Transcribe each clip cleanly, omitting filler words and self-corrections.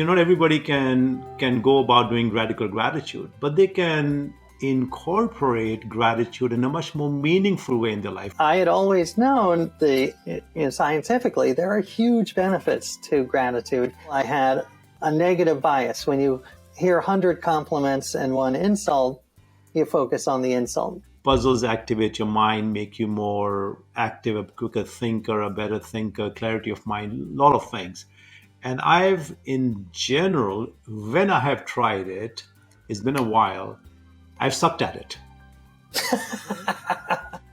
Not everybody can go about doing radical gratitude, but they can incorporate gratitude in a much more meaningful way in their life. I had always known scientifically there are huge benefits to gratitude. I had a negative bias. When you hear 100 compliments and one insult, you focus on the insult. Puzzles activate your mind, make you more active, a quicker thinker, a better thinker, clarity of mind, a lot of things. And I've, in general, when I have tried it, it's been a while, I've sucked at it.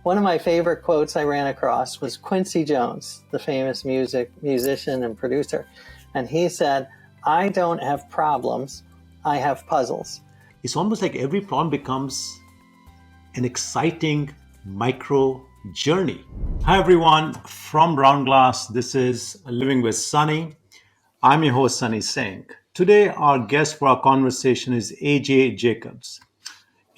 One of my favorite quotes I ran across was Quincy Jones, the famous musician and producer. And he said, "I don't have problems, I have puzzles." It's almost like every problem becomes an exciting micro journey. Hi everyone, from Brown Glass, this is Living with Sunny. I'm your host, Sunny Singh. Today, our guest for our conversation is AJ Jacobs.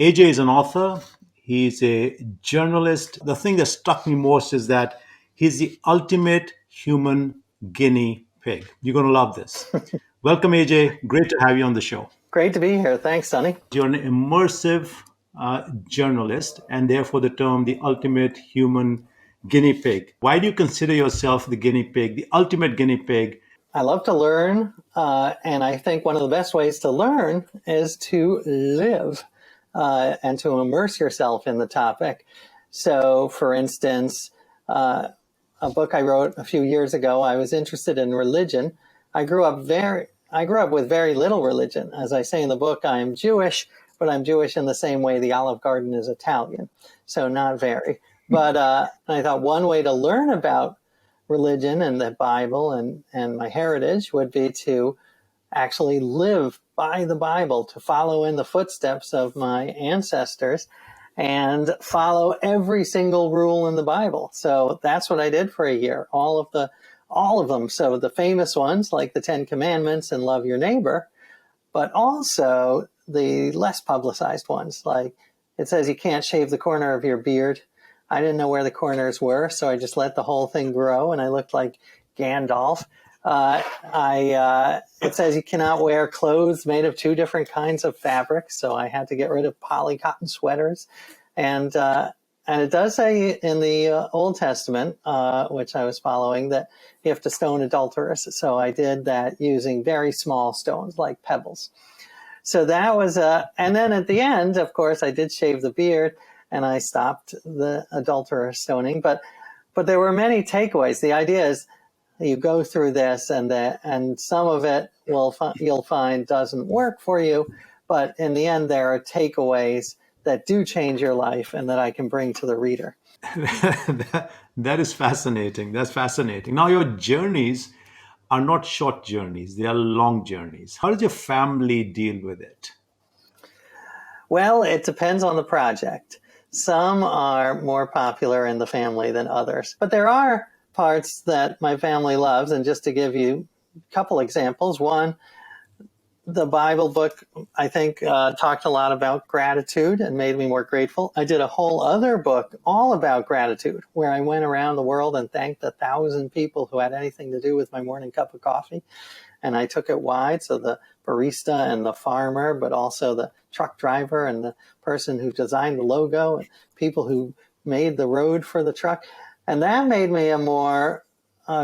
AJ is an author, he's a journalist. The thing that struck me most is that he's the ultimate human guinea pig. You're going to love this. Welcome, AJ. Great to have you on the show. Great to be here. Thanks, Sonny. You're an immersive journalist, and therefore the term the ultimate human guinea pig. Why do you consider yourself the guinea pig, the ultimate guinea pig? I love to learn, and I think one of the best ways to learn is to live and to immerse yourself in the topic. So, for instance, a book I wrote a few years ago, I was interested in religion. I grew up with very little religion. As I say in the book, I am Jewish, but I'm Jewish in the same way the Olive Garden is Italian, so not very. But I thought one way to learn about religion and the Bible and my heritage would be to actually live by the Bible, to follow in the footsteps of my ancestors and follow every single rule in the Bible. So that's what I did for a year, all of them. So the famous ones like the 10 Commandments and love your neighbor, but also the less publicized ones. Like it says you can't shave the corner of your beard. I didn't know where the corners were, so I just let the whole thing grow, and I looked like Gandalf. It says you cannot wear clothes made of two different kinds of fabric, so I had to get rid of poly cotton sweaters. And it does say in the Old Testament, which I was following, that you have to stone adulterers. So I did that using very small stones, like pebbles. So that was and then at the end, of course, I did shave the beard, and I stopped the adulterer stoning. But there were many takeaways. The idea is you go through this, and some of it you'll find doesn't work for you. But in the end, there are takeaways that do change your life and that I can bring to the reader. That is fascinating. That's fascinating. Now, your journeys are not short journeys, they are long journeys. How does your family deal with it? Well, it depends on the project. Some are more popular in the family than others, but there are parts that my family loves. And just to give you a couple examples, one, the Bible book, I think, talked a lot about gratitude and made me more grateful. I did a whole other book all about gratitude, where I went around the world and thanked 1,000 people who had anything to do with my morning cup of coffee. And I took it wide, so the barista and the farmer, but also the truck driver and the person who designed the logo and people who made the road for the truck. And that made me a more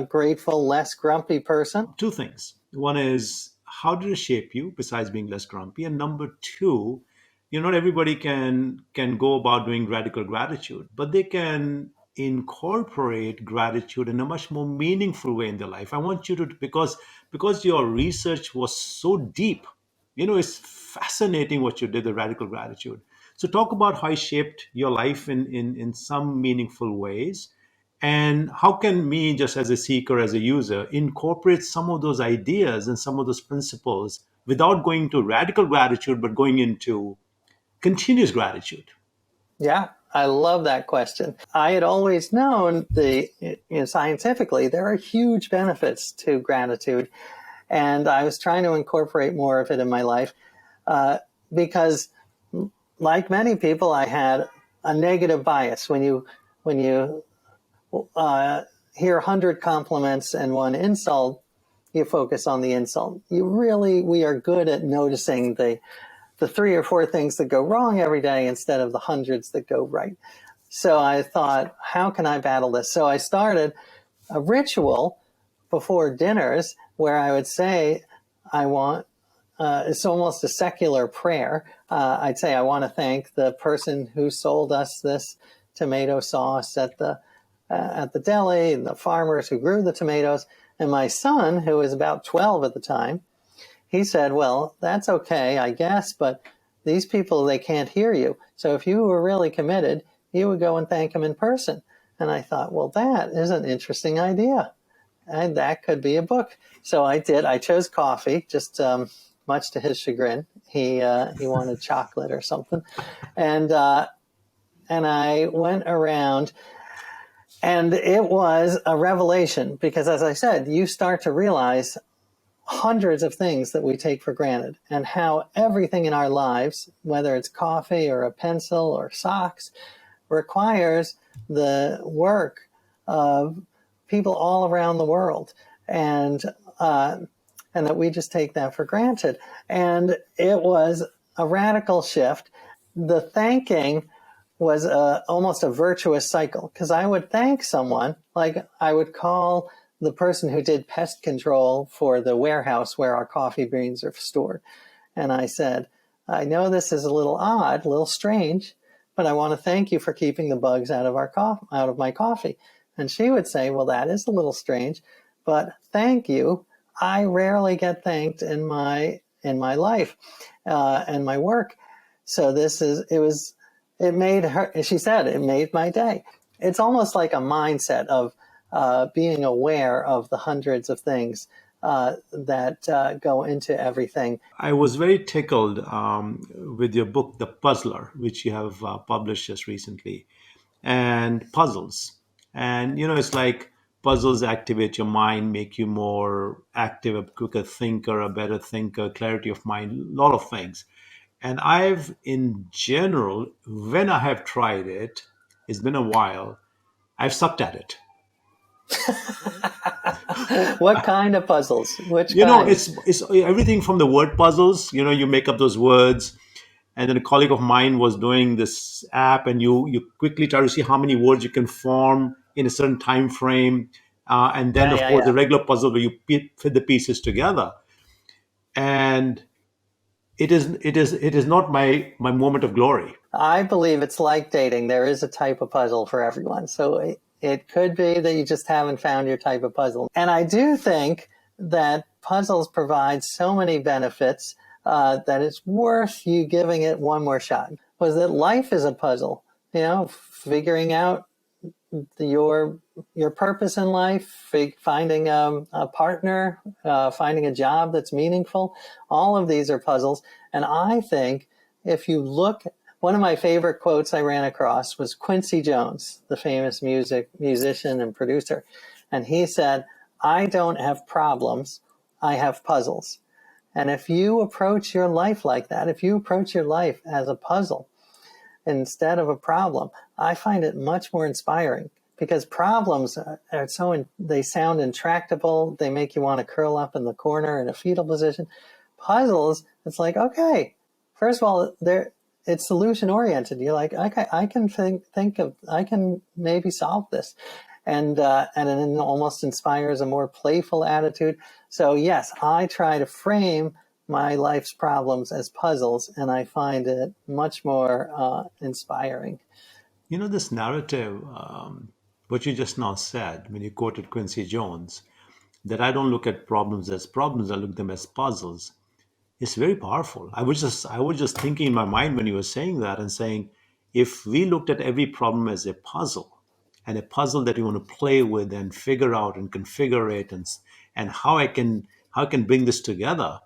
grateful, less grumpy person. Two things. One is, how did it shape you besides being less grumpy? And number two, not everybody can go about doing radical gratitude, but they can incorporate gratitude in a much more meaningful way in their life. I want you to, because your research was so deep, it's fascinating what you did, the radical gratitude. So talk about how it shaped your life in some meaningful ways, and how can me, just as a seeker, as a user, incorporate some of those ideas and some of those principles without going to radical gratitude, but going into continuous gratitude? Yeah, I love that question. I had always known scientifically there are huge benefits to gratitude, and I was trying to incorporate more of it in my life because, like many people, I had a negative bias. When you hear 100 compliments and one insult, you focus on the insult. We are good at noticing the 3 or 4 things that go wrong every day instead of the hundreds that go right. So I thought, how can I battle this? So I started a ritual before dinners where I would say, it's almost a secular prayer. I'd say, I want to thank the person who sold us this tomato sauce at the deli, and the farmers who grew the tomatoes. And my son, who was about 12 at the time, he said, well, that's okay, I guess, but these people, they can't hear you. So if you were really committed, you would go and thank them in person. And I thought, well, that is an interesting idea. And that could be a book. So I did. I chose coffee, just much to his chagrin. He wanted chocolate or something. And I went around, and it was a revelation because, as I said, you start to realize hundreds of things that we take for granted and how everything in our lives, whether it's coffee or a pencil or socks, requires the work of people all around the world, and that we just take that for granted. And it was a radical shift. The thanking was almost a virtuous cycle, because I would thank someone, like I would call the person who did pest control for the warehouse where our coffee beans are stored. And I said, I know this is a little odd, a little strange, but I want to thank you for keeping the bugs out of my coffee. And she would say, well, that is a little strange, but thank you. I rarely get thanked in my life and my work. So it made her, she said, it made my day. It's almost like a mindset of being aware of the hundreds of things that go into everything. I was very tickled with your book, The Puzzler, which you have published just recently, and puzzles. And, it's like puzzles activate your mind, make you more active, a quicker thinker, a better thinker, clarity of mind, a lot of things. And in general, when I have tried it, it's been a while, I've sucked at it. What kind of puzzles? Which You know, kind? it's everything from the word puzzles. You make up those words, and then a colleague of mine was doing this app, and you quickly try to see how many words you can form in a certain time frame, and then Yeah, of yeah, course yeah. the regular puzzle where you fit the pieces together. And it is not my moment of glory. I believe it's like dating. There is a type of puzzle for everyone. So it could be that you just haven't found your type of puzzle. And I do think that puzzles provide so many benefits that it's worth you giving it one more shot. Was that life is a puzzle, figuring out your purpose in life, finding a partner, finding a job that's meaningful. All of these are puzzles. And I think if you look, one of my favorite quotes I ran across was Quincy Jones, the famous musician and producer. And he said, I don't have problems, I have puzzles. And if you approach your life like that, if you approach your life as a puzzle instead of a problem, I find it much more inspiring, because problems they sound intractable. They make you want to curl up in the corner in a fetal position. Puzzles, it's like, okay, first of all, it's solution oriented. You're like, okay, I can I can maybe solve this. And it almost inspires a more playful attitude. So yes, I try to frame my life's problems as puzzles, and I find it much more inspiring. This narrative, what you just now said, when you quoted Quincy Jones, that I don't look at problems as problems, I look at them as puzzles. It's very powerful. I was just thinking in my mind when you were saying that, and saying, if we looked at every problem as a puzzle, and a puzzle that you want to play with and figure out and configure it, and how I can bring this together,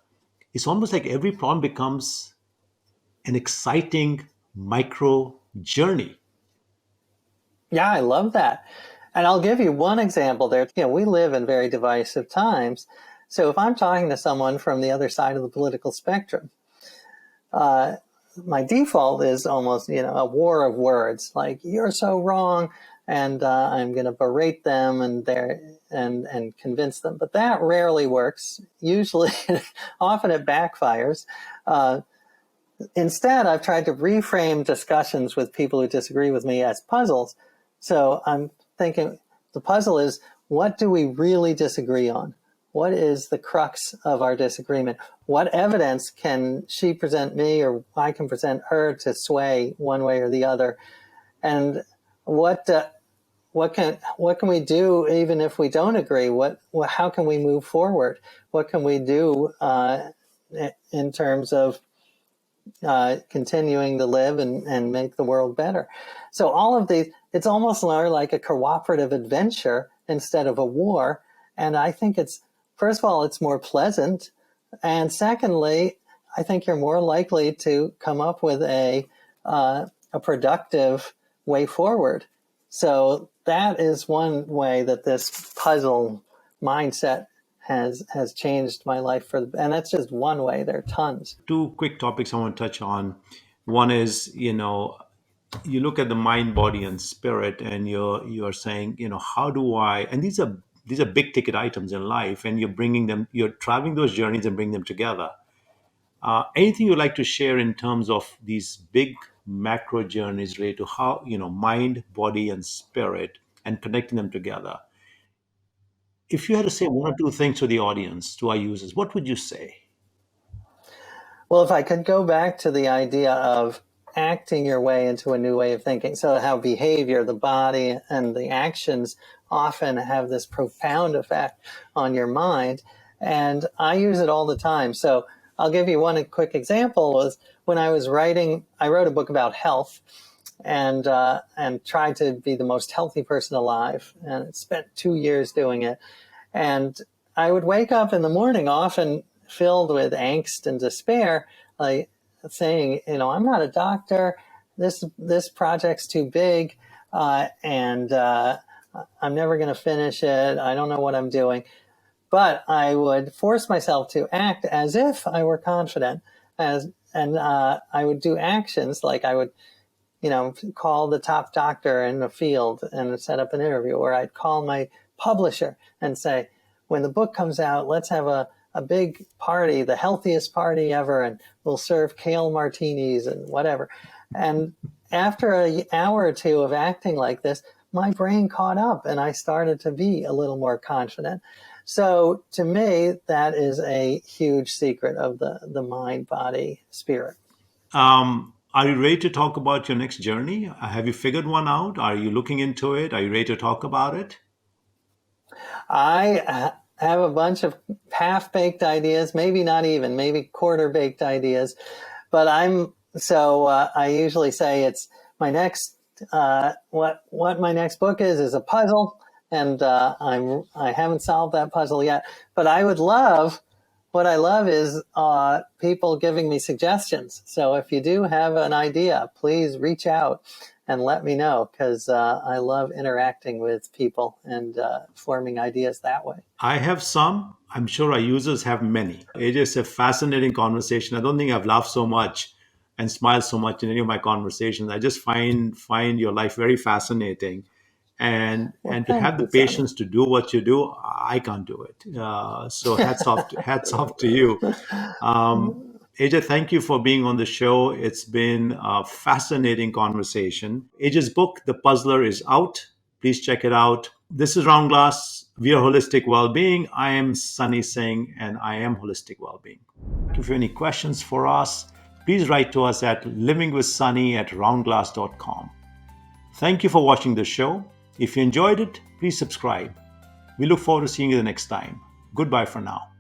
it's almost like every problem becomes an exciting micro journey. Yeah, I love that. And I'll give you one example there. We live in very divisive times. So if I'm talking to someone from the other side of the political spectrum, my default is almost, a war of words, like, you're so wrong. and I'm going to berate them and convince them. But that rarely works. Usually, often it backfires. Instead, I've tried to reframe discussions with people who disagree with me as puzzles. So I'm thinking the puzzle is, what do we really disagree on? What is the crux of our disagreement? What evidence can she present me, or I can present her, to sway one way or the other? And what can we do even if we don't agree? How can we move forward? What can we do in terms of continuing to live and make the world better? So all of these, it's almost more like a cooperative adventure instead of a war. And I think first of all, it's more pleasant. And secondly, I think you're more likely to come up with a productive way forward. So that is one way that this puzzle mindset has changed my life and that's just one way. There are tons. Two quick topics I want to touch on. One is, you look at the mind, body, and spirit, and you're saying, how do I? And these are big ticket items in life, and you're traveling those journeys and bring them together. Anything you'd like to share in terms of these big macro journeys related to how, mind, body, and spirit, and connecting them together? If you had to say one or two things to the audience, to our users, what would you say? Well, if I could go back to the idea of acting your way into a new way of thinking, so how behavior, the body, and the actions often have this profound effect on your mind, and I use it all the time. So I'll give you one quick example. Was when I was writing, I wrote a book about health, and tried to be the most healthy person alive, and spent 2 years doing it. And I would wake up in the morning often filled with angst and despair, like saying, I'm not a doctor. This project's too big, and I'm never going to finish it. I don't know what I'm doing. But I would force myself to act as if I were confident, and I would do actions like I would, call the top doctor in the field and set up an interview, or I'd call my publisher and say, when the book comes out, let's have a big party, the healthiest party ever, and we'll serve kale martinis and whatever. And after an hour or two of acting like this, my brain caught up and I started to be a little more confident. So to me, that is a huge secret of the mind, body, spirit. Are you ready to talk about your next journey? Have you figured one out? Are you looking into it? Are you ready to talk about it? I have a bunch of half-baked ideas, maybe not even, maybe quarter-baked ideas. But I usually say it's my next, what my next book is a puzzle. And I haven't solved that puzzle yet. But what I love is people giving me suggestions. So if you do have an idea, please reach out and let me know, because I love interacting with people and forming ideas that way. I have some. I'm sure our users have many. It is a fascinating conversation. I don't think I've laughed so much and smiled so much in any of my conversations. I just find your life very fascinating. And to have the patience to do what you do, I can't do it. So hats off to you. AJ, thank you for being on the show. It's been a fascinating conversation. AJ's book, The Puzzler, is out. Please check it out. This is Round Glass. We are Holistic Wellbeing. I am Sunny Singh, and I am Holistic Wellbeing. If you have any questions for us, please write to us at livingwithsunny@roundglass.com. Thank you for watching the show. If you enjoyed it, please subscribe. We look forward to seeing you the next time. Goodbye for now.